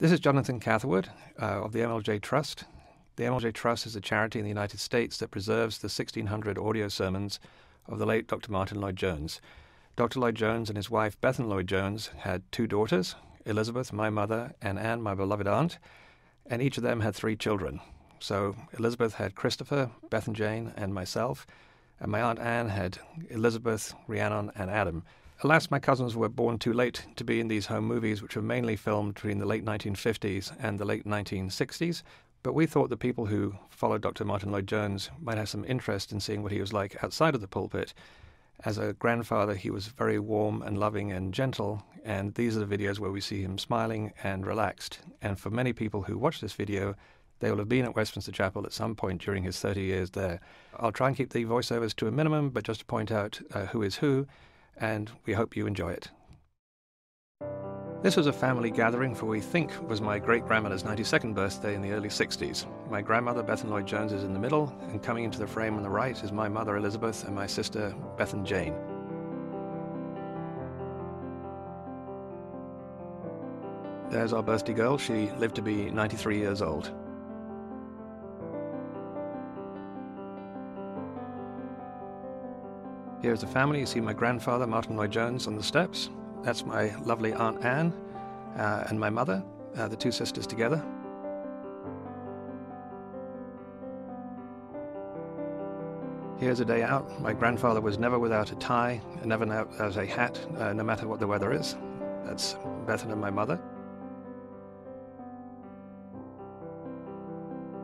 This is Jonathan Catherwood of the MLJ Trust. The MLJ Trust is a charity in the United States that preserves the 1600 audio sermons of the late Dr. Martyn Lloyd-Jones. Dr. Lloyd-Jones and his wife, Bethan Lloyd-Jones, had two daughters, Elizabeth, my mother, and Anne, my beloved aunt, and each of them had three children. So Elizabeth had Christopher, Bethan Jane, and myself, and my Aunt Anne had Elizabeth, Rhiannon, and Adam. Alas, my cousins were born too late to be in these home movies, which were mainly filmed between the late 1950s and the late 1960s, but we thought the people who followed Dr. Martyn Lloyd-Jones might have some interest in seeing what he was like outside of the pulpit. As a grandfather, he was very warm and loving and gentle, and these are the videos where we see him smiling and relaxed. And for many people who watch this video, they will have been at Westminster Chapel at some point during his 30 years there. I'll try and keep the voiceovers to a minimum, but just to point out who is who, and we hope you enjoy it. This was a family gathering for what we think was my great-grandmother's 92nd birthday in the early 60s. My grandmother, Bethan Lloyd-Jones, is in the middle, and coming into the frame on the right is my mother, Elizabeth, and my sister, Bethan Jane. There's our birthday girl. She lived to be 93 years old. Here's the family. You see my grandfather, Martyn Lloyd-Jones, on the steps. That's my lovely Aunt Anne and my mother, the two sisters together. Here's a day out. My grandfather was never without a tie, and never without a hat, no matter what the weather is. That's Bethan and my mother.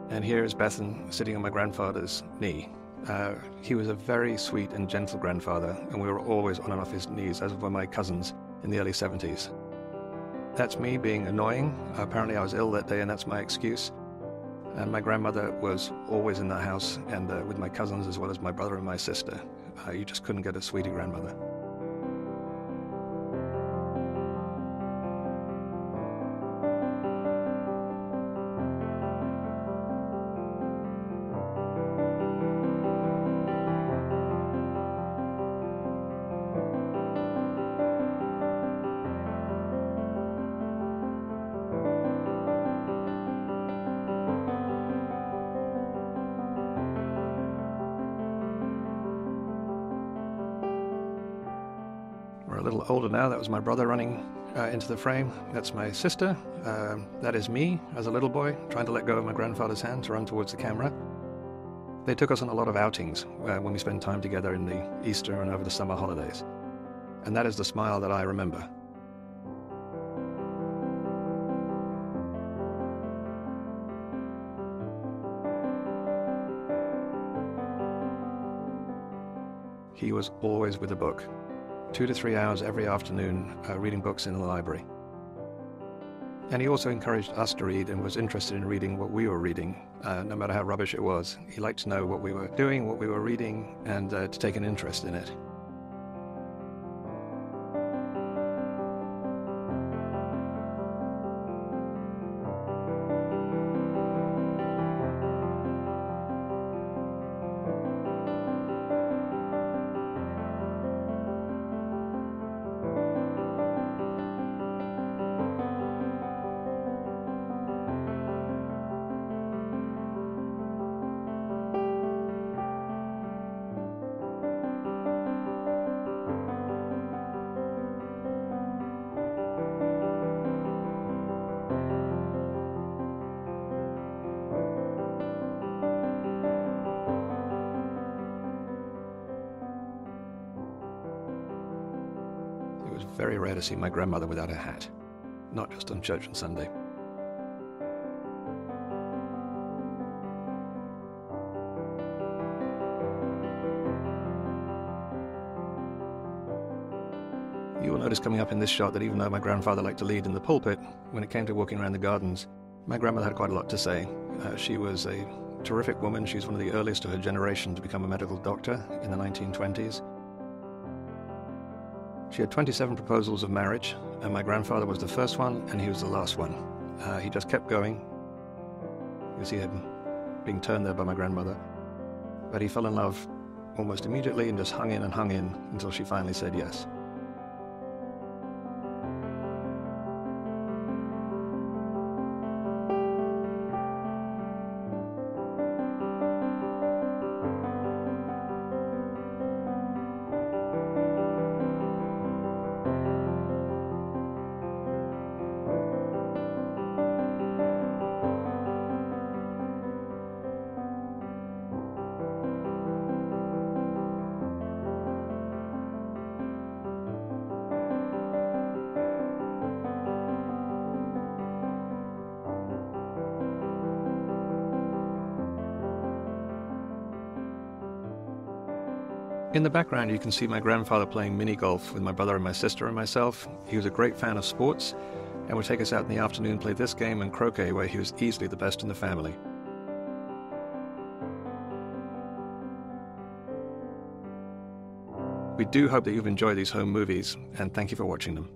And here is Bethan sitting on my grandfather's knee. He was a very sweet and gentle grandfather, and we were always on and off his knees, as were my cousins in the early 70s. That's me being annoying. Apparently I was ill that day, and that's my excuse. And my grandmother was always in the house, and with my cousins as well as my brother and my sister. You just couldn't get a sweeter grandmother. We're a little older now. That was my brother running into the frame. That's my sister. That is me as a little boy, trying to let go of my grandfather's hand to run towards the camera. They took us on a lot of outings when we spent time together in the Easter and over the summer holidays. And that is the smile that I remember. He was always with a book. 2 to 3 hours every afternoon reading books in the library. And he also encouraged us to read and was interested in reading what we were reading, no matter how rubbish it was. He liked to know what we were doing, what we were reading, and to take an interest in it. It was very rare to see my grandmother without a hat, not just on church on Sunday. You will notice coming up in this shot that even though my grandfather liked to lead in the pulpit, when it came to walking around the gardens, my grandmother had quite a lot to say. She was a terrific woman. She's one of the earliest of her generation to become a medical doctor in the 1920s. She had 27 proposals of marriage, and my grandfather was the first one, and he was the last one. He just kept going. You see him being turned there by my grandmother. But he fell in love almost immediately and just hung in until she finally said yes. In the background, you can see my grandfather playing mini golf with my brother and my sister and myself. He was a great fan of sports and would take us out in the afternoon, play this game and croquet, where he was easily the best in the family. We do hope that you've enjoyed these home movies, and thank you for watching them.